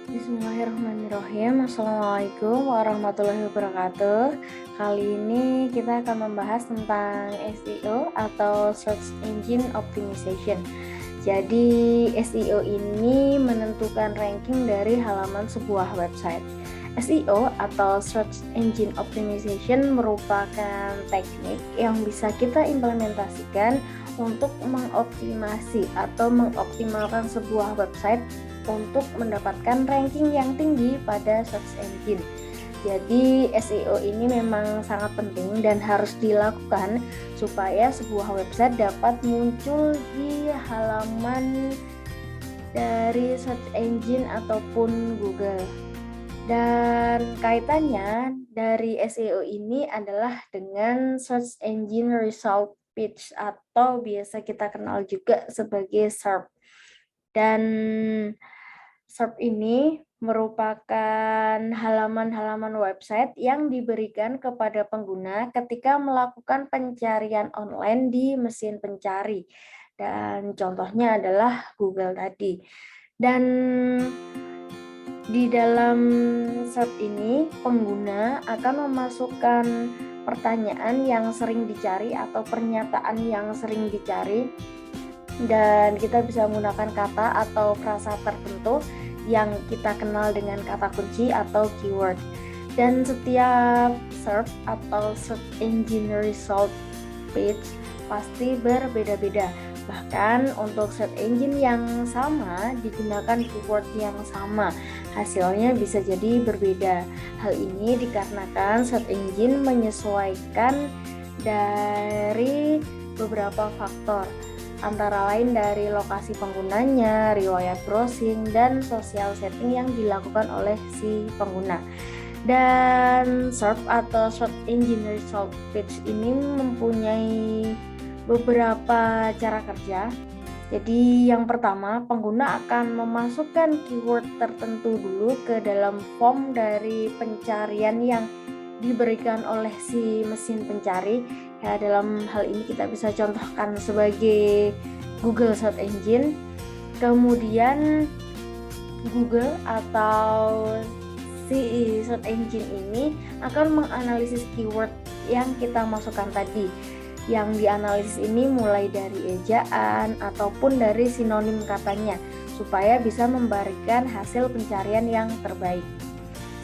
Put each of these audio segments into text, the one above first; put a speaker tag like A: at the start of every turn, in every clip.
A: Bismillahirrahmanirrahim. Assalamualaikum warahmatullahi wabarakatuh. Kali ini kita akan membahas tentang SEO atau Search Engine Optimization. Jadi SEO ini menentukan ranking dari halaman sebuah website. SEO atau Search Engine Optimization merupakan teknik yang bisa kita implementasikan untuk mengoptimasi atau mengoptimalkan sebuah website untuk mendapatkan ranking yang tinggi pada search engine. Jadi SEO ini memang sangat penting dan harus dilakukan supaya sebuah website dapat muncul di halaman dari search engine ataupun Google. Dan kaitannya dari SEO ini adalah dengan search engine result page atau biasa kita kenal juga sebagai SERP. Dan SERP ini merupakan halaman-halaman website yang diberikan kepada pengguna ketika melakukan pencarian online di mesin pencari. Dan contohnya adalah Google tadi. Dan di dalam SERP ini, pengguna akan memasukkan pertanyaan yang sering dicari atau pernyataan yang sering dicari, dan kita bisa menggunakan kata atau frasa tertentu yang kita kenal dengan kata kunci atau keyword. Dan setiap SERP atau Search Engine Result Page pasti berbeda-beda. Bahkan untuk search engine yang sama digunakan keyword yang sama, hasilnya bisa jadi berbeda. Hal ini dikarenakan search engine menyesuaikan dari beberapa faktor, antara lain dari lokasi penggunanya, riwayat browsing, dan social setting yang dilakukan oleh si pengguna. Dan SERP atau Search Engine Result Page ini mempunyai beberapa cara kerja. Jadi yang pertama, pengguna akan memasukkan keyword tertentu dulu ke dalam form dari pencarian yang diberikan oleh si mesin pencari. Ya, dalam hal ini kita bisa contohkan sebagai Google Search Engine. Kemudian Google atau si Search Engine ini akan menganalisis keyword yang kita masukkan tadi. Yang dianalisis ini mulai dari ejaan ataupun dari sinonim katanya, supaya bisa memberikan hasil pencarian yang terbaik.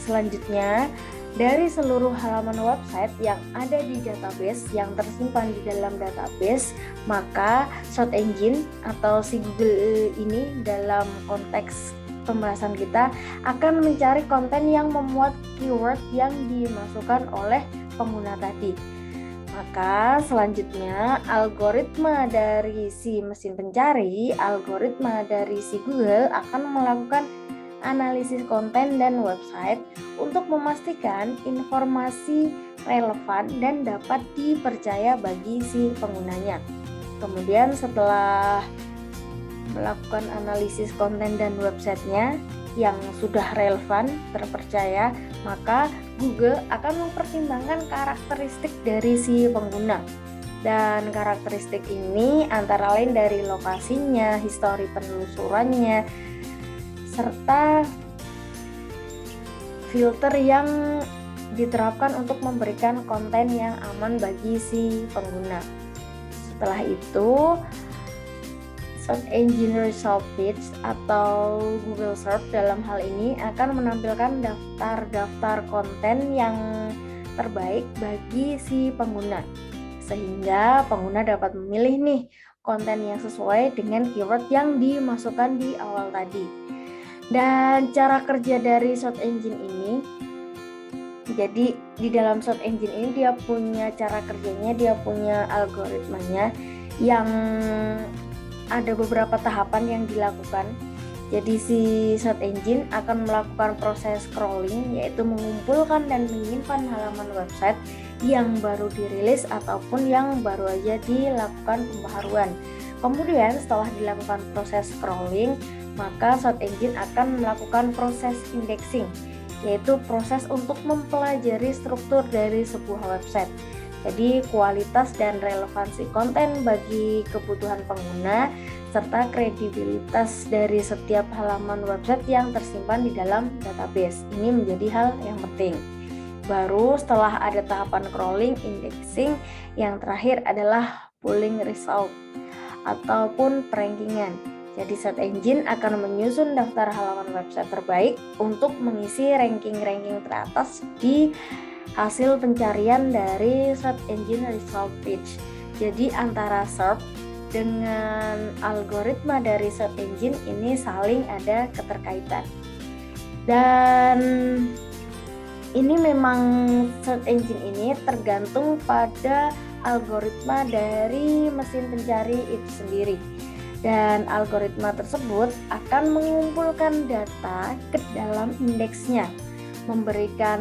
A: Selanjutnya, dari seluruh halaman website yang ada di database yang tersimpan di dalam database, maka search engine atau si Google ini dalam konteks pembahasan kita akan mencari konten yang memuat keyword yang dimasukkan oleh pengguna tadi. Maka selanjutnya algoritma dari si mesin pencari, algoritma dari si Google akan melakukan analisis konten dan website untuk memastikan informasi relevan dan dapat dipercaya bagi si penggunanya. Kemudian setelah melakukan analisis konten dan websitenya yang sudah relevan, terpercaya, maka Google akan mempertimbangkan karakteristik dari si pengguna. Dan karakteristik ini antara lain dari lokasinya, histori penelusurannya, serta filter yang diterapkan untuk memberikan konten yang aman bagi si pengguna. Setelah itu, Search Engine Result Page atau Google Search dalam hal ini akan menampilkan daftar-daftar konten yang terbaik bagi si pengguna, sehingga pengguna dapat memilih nih konten yang sesuai dengan keyword yang dimasukkan di awal tadi. Dan cara kerja dari search engine ini, jadi di dalam search engine ini dia punya cara kerjanya, dia punya algoritmanya yang ada beberapa tahapan yang dilakukan. Jadi si search engine akan melakukan proses scrolling, yaitu mengumpulkan dan menyimpan halaman website yang baru dirilis ataupun yang baru aja dilakukan pembaharuan. Kemudian setelah dilakukan proses scrolling, maka search engine akan melakukan proses indexing, yaitu proses untuk mempelajari struktur dari sebuah website. Jadi kualitas dan relevansi konten bagi kebutuhan pengguna, serta kredibilitas dari setiap halaman website yang tersimpan di dalam database. Ini menjadi hal yang penting. Baru setelah ada tahapan crawling, indexing, yang terakhir adalah pulling result ataupun perankingan. Jadi search engine akan menyusun daftar halaman website terbaik untuk mengisi ranking-ranking teratas di hasil pencarian dari search engine result page. Jadi antara SERP dengan algoritma dari search engine ini saling ada keterkaitan. Dan ini memang search engine ini tergantung pada algoritma dari mesin pencari itu sendiri. Dan algoritma tersebut akan mengumpulkan data ke dalam indeksnya, memberikan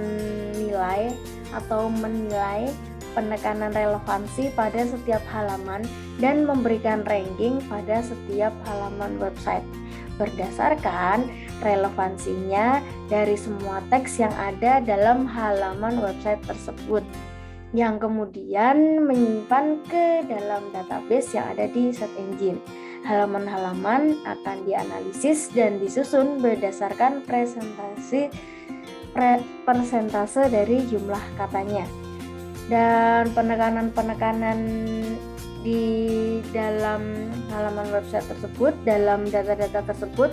A: nilai atau menilai penekanan relevansi pada setiap halaman dan memberikan ranking pada setiap halaman website berdasarkan relevansinya dari semua teks yang ada dalam halaman website tersebut, yang kemudian menyimpan ke dalam database yang ada di search engine. Halaman-halaman akan dianalisis dan disusun berdasarkan persentase dari jumlah katanya. Dan penekanan-penekanan di dalam halaman website tersebut, dalam data-data tersebut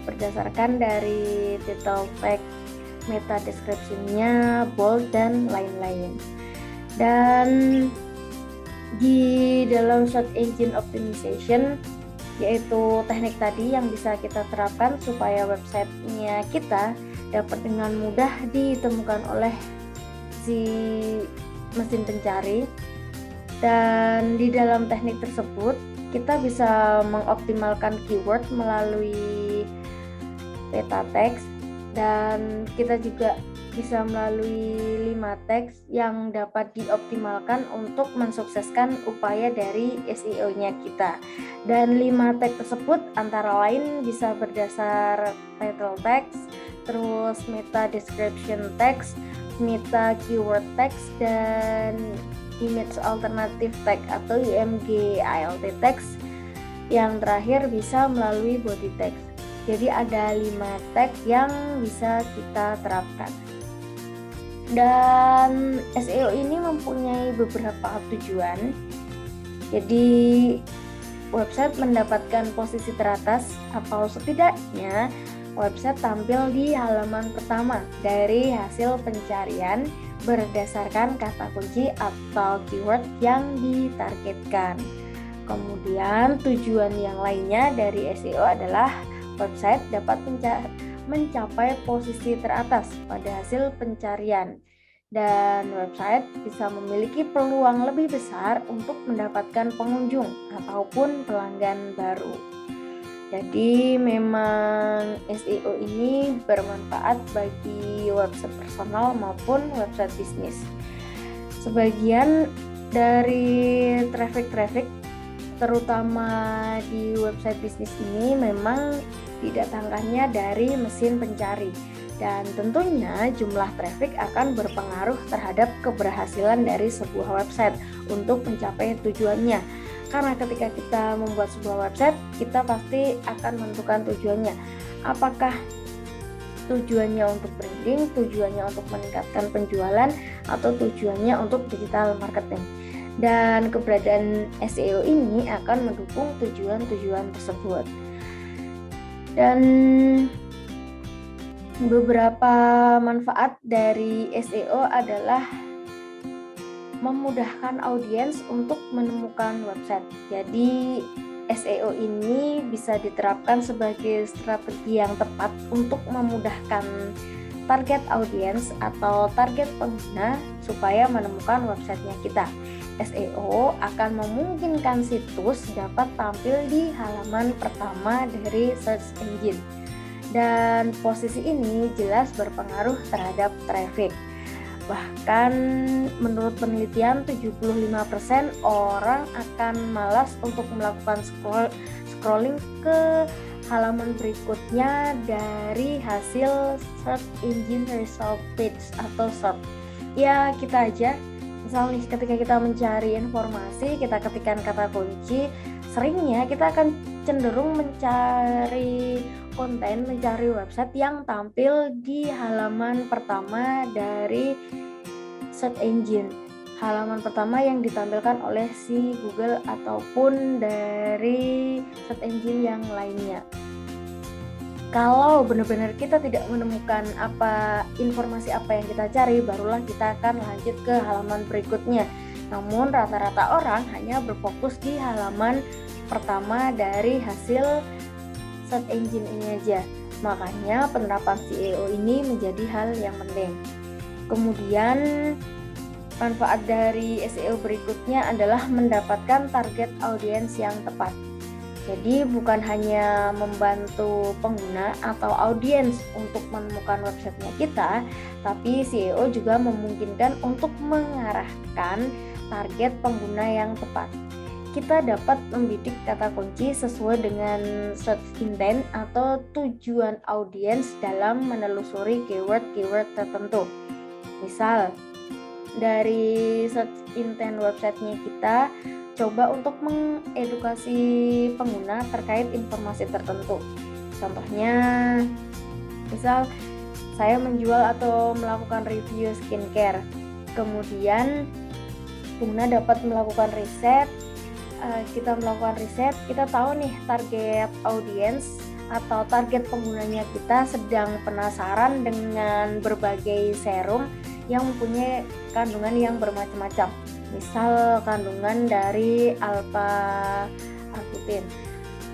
A: berdasarkan dari title tag, meta description-nya, bold, dan lain-lain. Dan di dalam search engine optimization, yaitu teknik tadi yang bisa kita terapkan supaya websitenya kita dapat dengan mudah ditemukan oleh si mesin pencari. Dan di dalam teknik tersebut kita bisa mengoptimalkan keyword melalui meta text, dan kita juga bisa melalui 5 teks yang dapat dioptimalkan untuk mensukseskan upaya dari SEO-nya kita. Dan 5 teks tersebut antara lain bisa berdasar title text, terus meta description text, meta keyword text, dan image alternative text atau IMG ALT text. Yang terakhir bisa melalui body text. Jadi ada 5 tag yang bisa kita terapkan. Dan SEO ini mempunyai beberapa tujuan. Jadi website mendapatkan posisi teratas atau setidaknya website tampil di halaman pertama dari hasil pencarian berdasarkan kata kunci atau keyword yang ditargetkan. Kemudian tujuan yang lainnya dari SEO adalah website dapat mencapai posisi teratas pada hasil pencarian, dan website bisa memiliki peluang lebih besar untuk mendapatkan pengunjung ataupun pelanggan baru. Jadi memang SEO ini bermanfaat bagi website personal maupun website bisnis. Sebagian dari traffic terutama di website bisnis ini memang didatangkannya dari mesin pencari, dan tentunya jumlah traffic akan berpengaruh terhadap keberhasilan dari sebuah website untuk mencapai tujuannya. Karena ketika kita membuat sebuah website, kita pasti akan menentukan tujuannya. Apakah tujuannya untuk branding, tujuannya untuk meningkatkan penjualan, atau tujuannya untuk digital marketing. Dan keberadaan SEO ini akan mendukung tujuan-tujuan tersebut. Dan beberapa manfaat dari SEO adalah memudahkan audiens untuk menemukan website. Jadi SEO ini bisa diterapkan sebagai strategi yang tepat untuk memudahkan target audiens atau target pengguna supaya menemukan websitenya kita. SEO akan memungkinkan situs dapat tampil di halaman pertama dari search engine, dan posisi ini jelas berpengaruh terhadap traffic. Bahkan menurut penelitian 75% orang akan malas untuk melakukan scrolling ke halaman berikutnya dari hasil search engine result page atau SERP. Ya, kita aja misal nih, ketika kita mencari informasi, kita ketikkan kata kunci seringnya kita akan cenderung mencari konten, mencari website yang tampil di halaman pertama dari search engine. Halaman pertama yang ditampilkan oleh si Google ataupun dari search engine yang lainnya. Kalau benar-benar kita tidak menemukan informasi apa yang kita cari, barulah kita akan lanjut ke halaman berikutnya. Namun rata-rata orang hanya berfokus di halaman pertama dari hasil search engine ini aja. Makanya penerapan SEO ini menjadi hal yang penting. Kemudian manfaat dari SEO berikutnya adalah mendapatkan target audiens yang tepat. Jadi bukan hanya membantu pengguna atau audiens untuk menemukan websitenya kita, tapi SEO juga memungkinkan untuk mengarahkan target pengguna yang tepat. Kita dapat membidik kata kunci sesuai dengan search intent atau tujuan audiens dalam menelusuri keyword-keyword tertentu. Misal, dari search intent websitenya kita coba untuk mengedukasi pengguna terkait informasi tertentu. Contohnya, misal saya menjual atau melakukan review skincare. Kemudian pengguna dapat melakukan riset. Kita melakukan riset, kita tahu nih target audiens atau target penggunanya kita sedang penasaran dengan berbagai serum yang mempunyai kandungan yang bermacam-macam. Misal kandungan dari alpha-arbutin.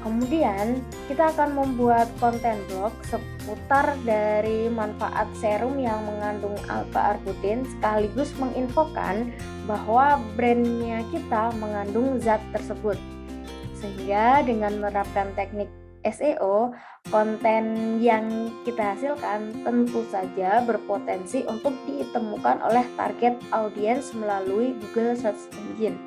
A: Kemudian kita akan membuat konten blog seputar dari manfaat serum yang mengandung alpha-arbutin sekaligus menginfokan bahwa brandnya kita mengandung zat tersebut. Sehingga dengan menerapkan teknik SEO, konten yang kita hasilkan tentu saja berpotensi untuk ditemukan oleh target audiens melalui Google Search Engine.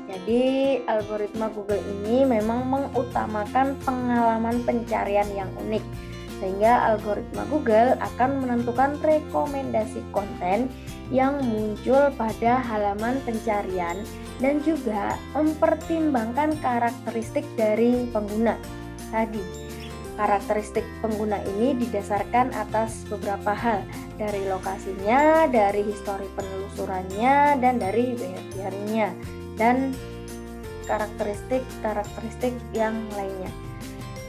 A: Jadi algoritma Google ini memang mengutamakan pengalaman pencarian yang unik, sehingga algoritma Google akan menentukan rekomendasi konten yang muncul pada halaman pencarian dan juga mempertimbangkan karakteristik dari pengguna. Tadi, karakteristik pengguna ini didasarkan atas beberapa hal, dari lokasinya, dari histori penelusurannya, dan dari behaviornya, dan karakteristik yang lainnya.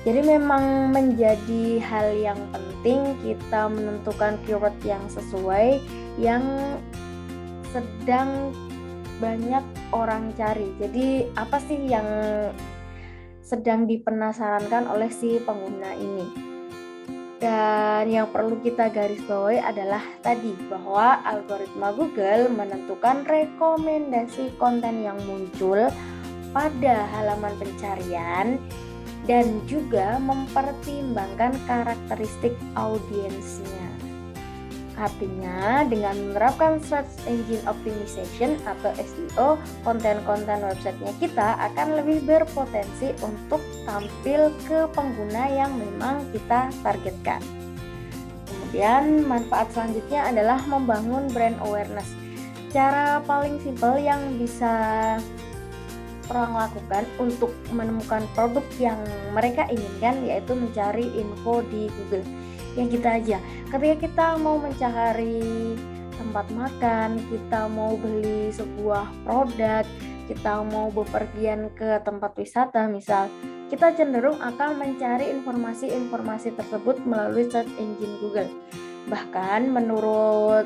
A: Jadi memang menjadi hal yang penting kita menentukan keyword yang sesuai, yang sedang banyak orang cari. Jadi apa sih yang sedang dipenasarankan oleh si pengguna ini? Dan yang perlu kita garis bawahi adalah tadi, bahwa algoritma Google menentukan rekomendasi konten yang muncul pada halaman pencarian dan juga mempertimbangkan karakteristik audiensnya. Artinya, dengan menerapkan Search Engine Optimization atau SEO, konten-konten websitenya kita akan lebih berpotensi untuk tampil ke pengguna yang memang kita targetkan. Kemudian, manfaat selanjutnya adalah membangun brand awareness. Cara paling simpel yang bisa orang lakukan untuk menemukan produk yang mereka inginkan yaitu mencari info di Google. Ya kita aja, ketika kita mau mencari tempat makan, kita mau beli sebuah produk, kita mau bepergian ke tempat wisata misal, kita cenderung akan mencari informasi-informasi tersebut melalui search engine Google. Bahkan menurut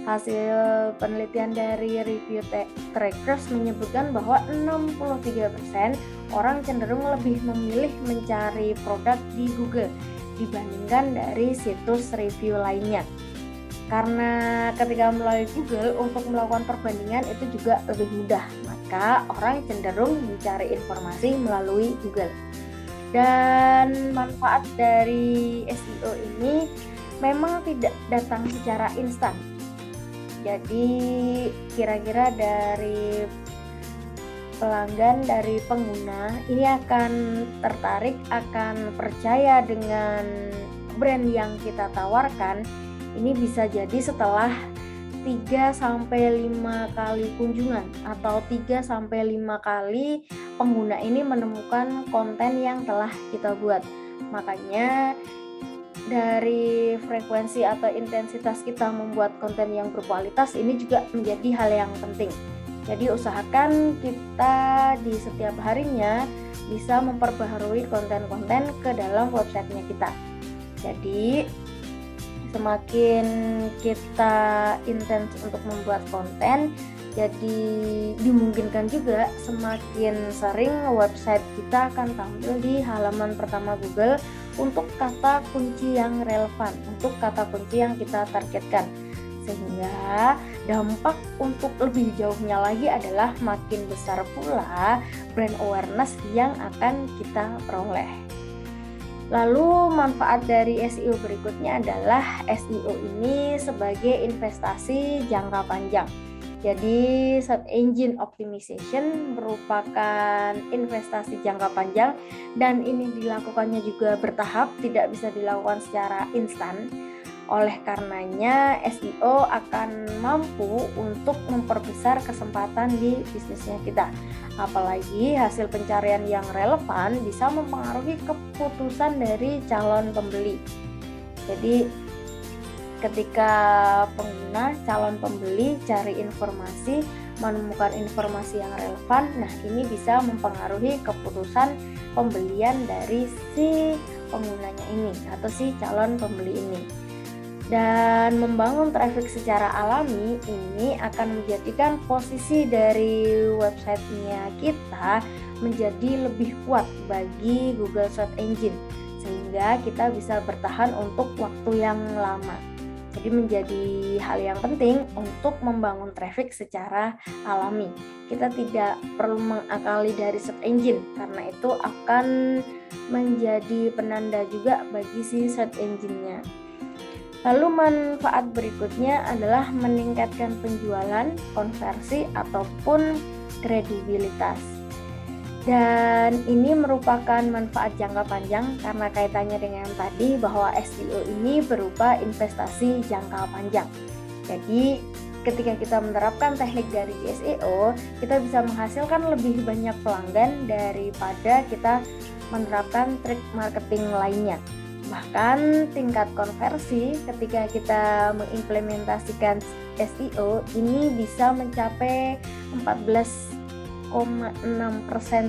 A: hasil penelitian dari Review Trackers menyebutkan bahwa 63% orang cenderung lebih memilih mencari produk di Google dibandingkan dari situs review lainnya. Karena ketika melalui Google untuk melakukan perbandingan itu juga lebih mudah, maka orang cenderung mencari informasi melalui Google. Dan manfaat dari SEO ini memang tidak datang secara instan. Jadi kira-kira dari pelanggan, dari pengguna ini akan tertarik, akan percaya dengan brand yang kita tawarkan. Ini bisa jadi setelah 3-5 kali kunjungan atau 3-5 kali pengguna ini menemukan konten yang telah kita buat. Makanya dari frekuensi atau intensitas kita membuat konten yang berkualitas ini juga menjadi hal yang penting. Jadi usahakan kita di setiap harinya bisa memperbaharui konten-konten ke dalam websitenya kita. Jadi semakin kita intens untuk membuat konten, jadi dimungkinkan juga semakin sering website kita akan tampil di halaman pertama Google untuk kata kunci yang relevan, untuk kata kunci yang kita targetkan. Sehingga dampak untuk lebih jauhnya lagi adalah makin besar pula brand awareness yang akan kita peroleh. Lalu manfaat dari SEO berikutnya adalah SEO ini sebagai investasi jangka panjang. Jadi search engine optimization merupakan investasi jangka panjang dan ini dilakukannya juga bertahap, tidak bisa dilakukan secara instan. Oleh karenanya SEO akan mampu untuk memperbesar kesempatan di bisnisnya kita. Apalagi hasil pencarian yang relevan bisa mempengaruhi keputusan dari calon pembeli. Jadi ketika pengguna, calon pembeli cari informasi, menemukan informasi yang relevan, nah ini bisa mempengaruhi keputusan pembelian dari si penggunanya ini atau si calon pembeli ini. Dan membangun traffic secara alami ini akan menjadikan posisi dari websitenya kita menjadi lebih kuat bagi Google Search Engine, sehingga kita bisa bertahan untuk waktu yang lama. Jadi menjadi hal yang penting untuk membangun traffic secara alami. Kita tidak perlu mengakali dari search engine, karena itu akan menjadi penanda juga bagi si search engine-nya. Lalu manfaat berikutnya adalah meningkatkan penjualan, konversi, ataupun kredibilitas. Dan ini merupakan manfaat jangka panjang karena kaitannya dengan tadi bahwa SEO ini berupa investasi jangka panjang. Jadi ketika kita menerapkan teknik dari SEO, kita bisa menghasilkan lebih banyak pelanggan daripada kita menerapkan trik marketing lainnya. Bahkan tingkat konversi ketika kita mengimplementasikan SEO ini bisa mencapai 14,6%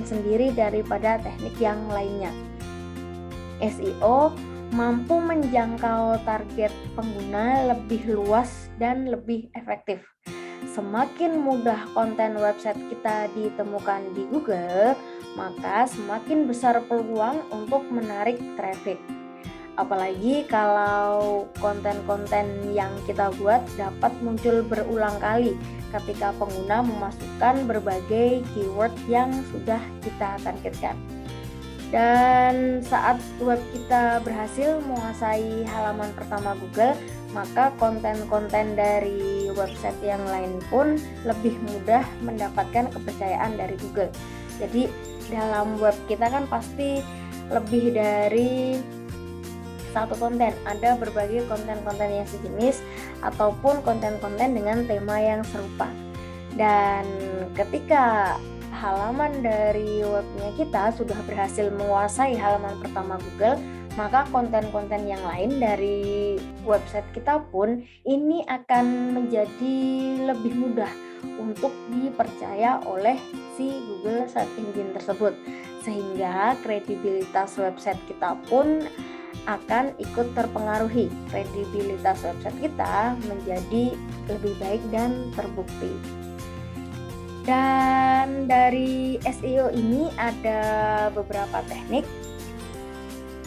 A: sendiri daripada teknik yang lainnya. SEO mampu menjangkau target pengguna lebih luas dan lebih efektif. Semakin mudah konten website kita ditemukan di Google, maka semakin besar peluang untuk menarik traffic. Apalagi kalau konten-konten yang kita buat dapat muncul berulang kali ketika pengguna memasukkan berbagai keyword yang sudah kita targetkan. Dan saat web kita berhasil menguasai halaman pertama Google, maka konten-konten dari website yang lain pun lebih mudah mendapatkan kepercayaan dari Google. Jadi dalam web kita kan pasti lebih dari satu konten, ada berbagai konten-konten yang sejenis ataupun konten-konten dengan tema yang serupa. Dan ketika halaman dari webnya kita sudah berhasil menguasai halaman pertama Google, maka konten-konten yang lain dari website kita pun ini akan menjadi lebih mudah untuk dipercaya oleh si Google Search Engine tersebut, sehingga kredibilitas website kita pun akan ikut terpengaruhi. Kredibilitas website kita menjadi lebih baik dan terbukti. Dan dari SEO ini ada beberapa teknik.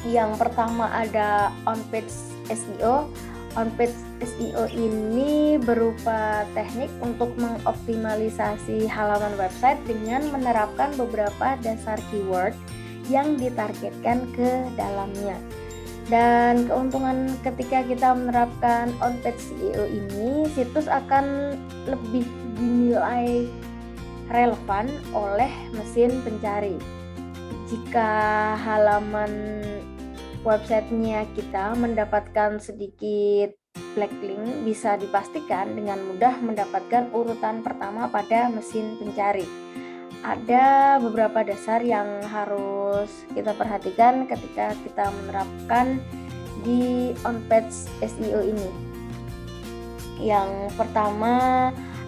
A: Yang pertama ada on-page SEO. On-page SEO ini berupa teknik untuk mengoptimalisasi halaman website dengan menerapkan beberapa dasar keyword yang ditargetkan ke dalamnya. Dan keuntungan ketika kita menerapkan on-page SEO ini, situs akan lebih dinilai relevan oleh mesin pencari. Jika halaman websitenya kita mendapatkan sedikit backlink, bisa dipastikan dengan mudah mendapatkan urutan pertama pada mesin pencari. ada beberapa dasar yang harus kita perhatikan ketika kita menerapkan di on-page SEO ini. Yang pertama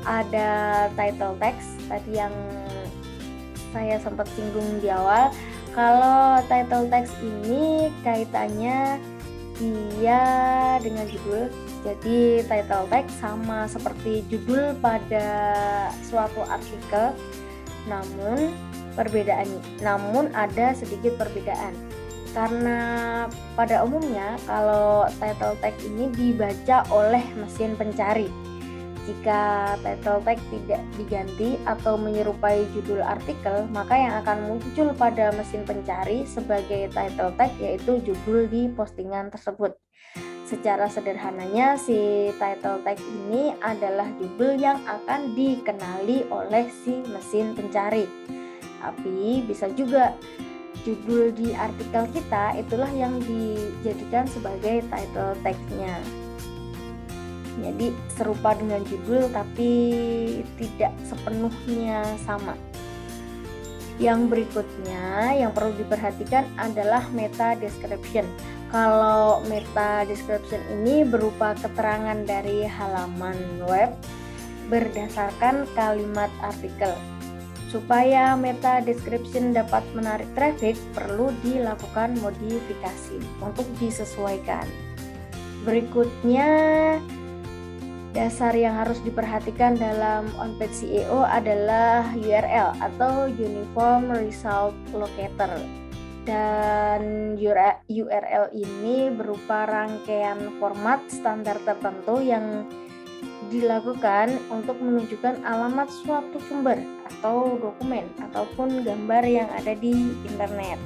A: ada title text, tadi yang saya sempat singgung di awal. Kalau title text ini kaitannya dia dengan judul. Jadi title text sama seperti judul pada suatu artikel, namun ada sedikit perbedaan. Karena pada umumnya kalau title tag ini dibaca oleh mesin pencari. Jika title tag tidak diganti atau menyerupai judul artikel, maka yang akan muncul pada mesin pencari sebagai title tag yaitu judul di postingan tersebut. Secara sederhananya, si title tag ini adalah judul yang akan dikenali oleh si mesin pencari. Tapi bisa juga judul di artikel kita itulah yang dijadikan sebagai title tag-nya. Jadi serupa dengan judul tapi tidak sepenuhnya sama. Yang berikutnya yang perlu diperhatikan adalah meta description. Kalau meta description ini berupa keterangan dari halaman web berdasarkan kalimat artikel. Supaya meta description dapat menarik traffic, perlu dilakukan modifikasi untuk disesuaikan. Berikutnya, dasar yang harus diperhatikan dalam on-page SEO adalah URL atau Uniform Result Locator. Dan URL ini berupa rangkaian format standar tertentu yang dilakukan untuk menunjukkan alamat suatu sumber atau dokumen ataupun gambar yang ada di internet.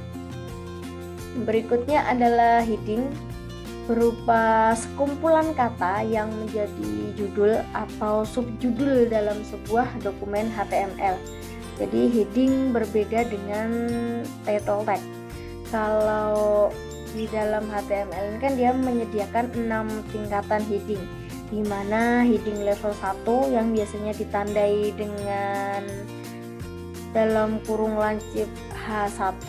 A: Berikutnya adalah heading, berupa sekumpulan kata yang menjadi judul atau subjudul dalam sebuah dokumen HTML. Jadi heading berbeda dengan title tag. Kalau di dalam HTML ini kan dia menyediakan 6 tingkatan heading, di mana heading level 1 yang biasanya ditandai dengan dalam kurung lancip H1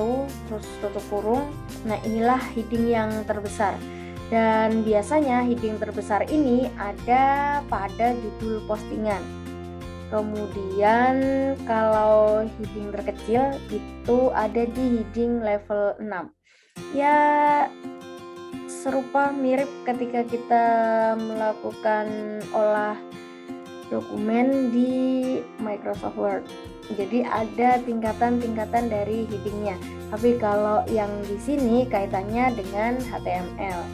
A: terus tutup kurung. Nah, inilah heading yang terbesar. Dan biasanya heading terbesar ini ada pada judul postingan. Kemudian kalau heading terkecil itu ada di heading level 6. Ya serupa mirip ketika kita melakukan olah dokumen di Microsoft Word. Jadi ada tingkatan-tingkatan dari headingnya. Tapi kalau yang di sini kaitannya dengan HTML.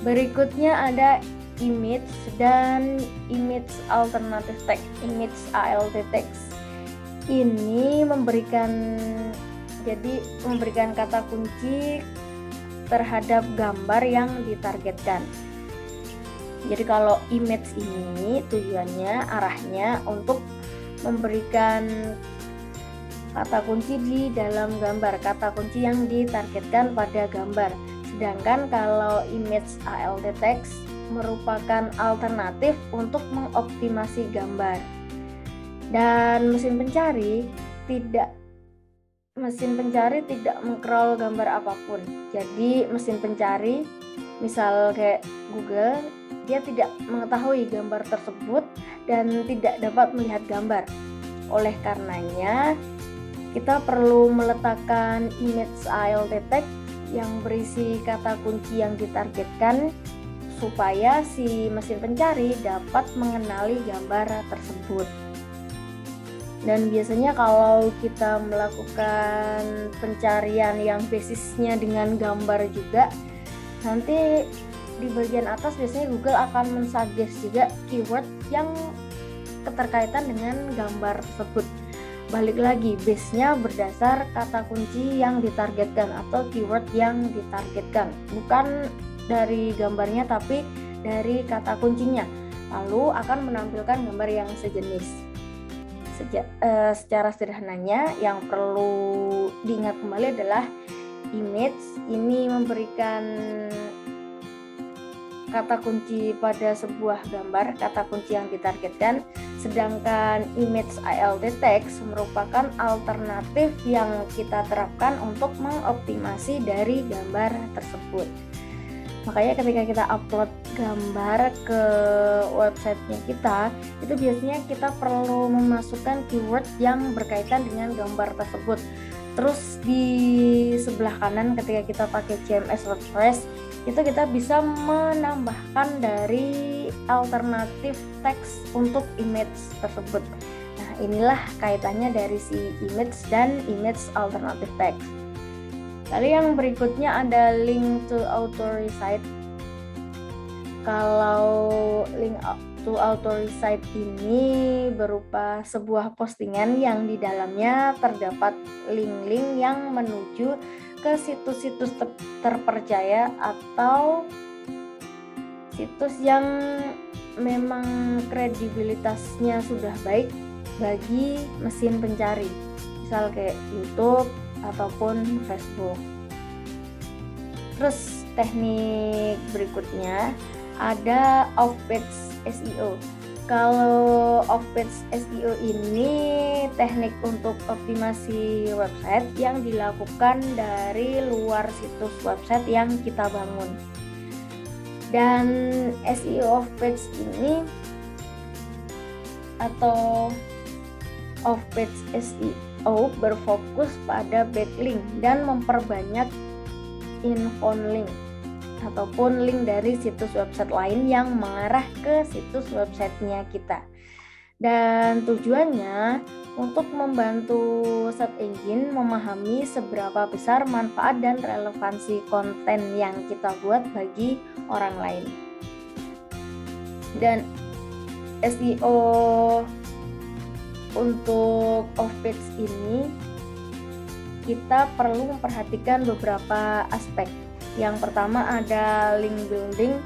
A: Berikutnya ada image dan image alternative text, image ALT text. Ini memberikan kata kunci terhadap gambar yang ditargetkan. Jadi kalau image ini tujuannya arahnya untuk memberikan kata kunci di dalam gambar, kata kunci yang ditargetkan pada gambar. Sedangkan kalau image ALT text merupakan alternatif untuk mengoptimasi gambar. Dan mesin pencari tidak meng-crawl gambar apapun. Jadi mesin pencari misal kayak Google, dia tidak mengetahui gambar tersebut dan tidak dapat melihat gambar. Oleh karenanya kita perlu meletakkan image ALT text yang berisi kata kunci yang ditargetkan supaya si mesin pencari dapat mengenali gambar tersebut. Dan biasanya kalau kita melakukan pencarian yang basisnya dengan gambar juga, nanti di bagian atas biasanya Google akan mensuggest juga keyword yang keterkaitan dengan gambar tersebut. Balik lagi, base-nya berdasar kata kunci yang ditargetkan atau keyword yang ditargetkan, bukan dari gambarnya tapi dari kata kuncinya. Lalu akan menampilkan gambar yang sejenis. Secara sederhananya yang perlu diingat kembali adalah image ini memberikan kata kunci pada sebuah gambar, kata kunci yang ditargetkan, Sedangkan image alt text merupakan alternatif yang kita terapkan untuk mengoptimasi dari gambar tersebut. Makanya ketika kita upload gambar ke websitenya kita, itu biasanya kita perlu memasukkan keyword yang berkaitan dengan gambar tersebut. Terus di sebelah kanan ketika kita pakai CMS WordPress, itu kita bisa menambahkan dari alternatif teks untuk image tersebut. Nah, inilah kaitannya dari si image dan image alternative text. Lalu yang berikutnya ada link to authority site. Kalau link to authority site ini berupa sebuah postingan yang di dalamnya terdapat link-link yang menuju ke situs-situs terpercaya atau situs yang memang kredibilitasnya sudah baik bagi mesin pencari, misal kayak YouTube ataupun Facebook. Terus teknik berikutnya ada off-page SEO. Kalau off-page SEO ini teknik untuk optimasi website yang dilakukan dari luar situs website yang kita bangun. Dan SEO off-page ini atau off-page SEO berfokus pada backlink dan memperbanyak inbound link ataupun link dari situs website lain yang mengarah ke situs websitenya kita. Dan tujuannya untuk membantu search engine memahami seberapa besar manfaat dan relevansi konten yang kita buat bagi orang lain. Dan SEO untuk off-page ini kita perlu memperhatikan beberapa aspek. Yang pertama ada link building.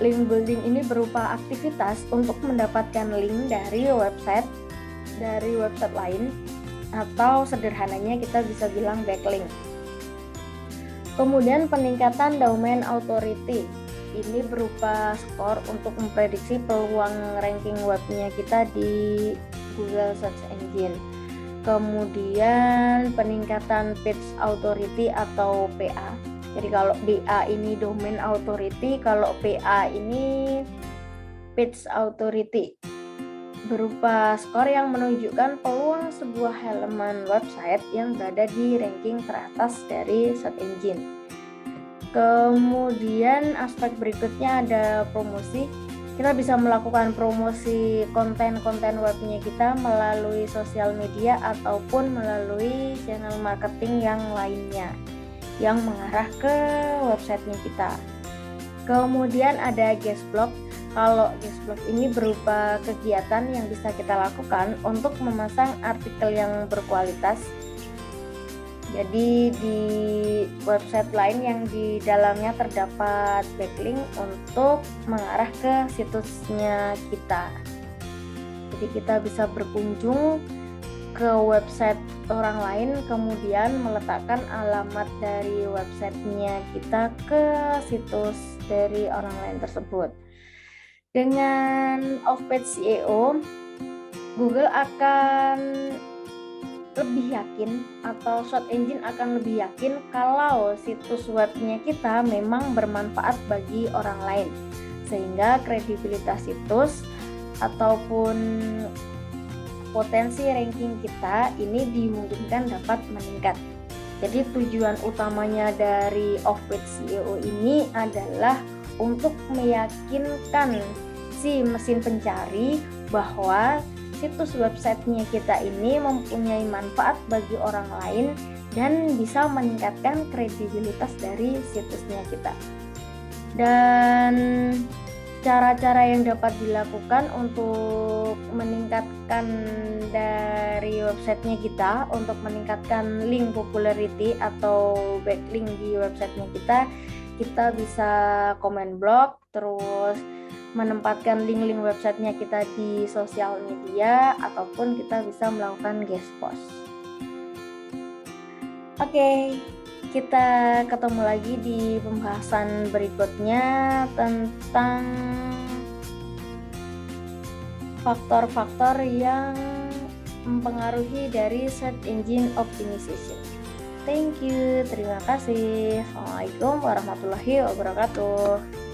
A: Link building ini berupa aktivitas untuk mendapatkan link dari website lain, atau sederhananya kita bisa bilang backlink. Kemudian peningkatan domain authority. Ini berupa skor untuk memprediksi peluang ranking webnya kita di Google Search Engine. Kemudian peningkatan page authority atau PA. Jadi kalau DA ini domain authority, kalau PA ini page authority, berupa skor yang menunjukkan peluang sebuah halaman website yang berada di ranking teratas dari search engine. Kemudian aspek berikutnya ada promosi. Kita bisa melakukan promosi konten-konten webnya kita melalui sosial media ataupun melalui channel marketing yang lainnya yang mengarah ke websitenya kita. Kemudian ada guest blog. Kalau guest blog ini berupa kegiatan yang bisa kita lakukan untuk memasang artikel yang berkualitas. Jadi di website lain yang di dalamnya terdapat backlink untuk mengarah ke situsnya kita. Jadi kita bisa berkunjung ke website orang lain, kemudian meletakkan alamat dari websitenya kita ke situs dari orang lain tersebut. Dengan off-page SEO, Google akan lebih yakin atau search engine akan lebih yakin kalau situs webnya kita memang bermanfaat bagi orang lain, sehingga kredibilitas situs ataupun potensi ranking kita ini dimungkinkan dapat meningkat. Jadi tujuan utamanya dari off-page SEO ini adalah untuk meyakinkan si mesin pencari bahwa situs websitenya kita ini mempunyai manfaat bagi orang lain dan bisa meningkatkan kredibilitas dari situsnya kita. Dan cara-cara yang dapat dilakukan untuk meningkatkan dari websitenya kita, untuk meningkatkan link popularity atau backlink di websitenya kita bisa komen blog, terus menempatkan link-link websitenya kita di sosial media, ataupun kita bisa melakukan guest post. Oke, kita ketemu lagi di pembahasan berikutnya tentang faktor-faktor yang mempengaruhi dari search engine optimization. Thank you, terima kasih. Assalamualaikum warahmatullahi wabarakatuh.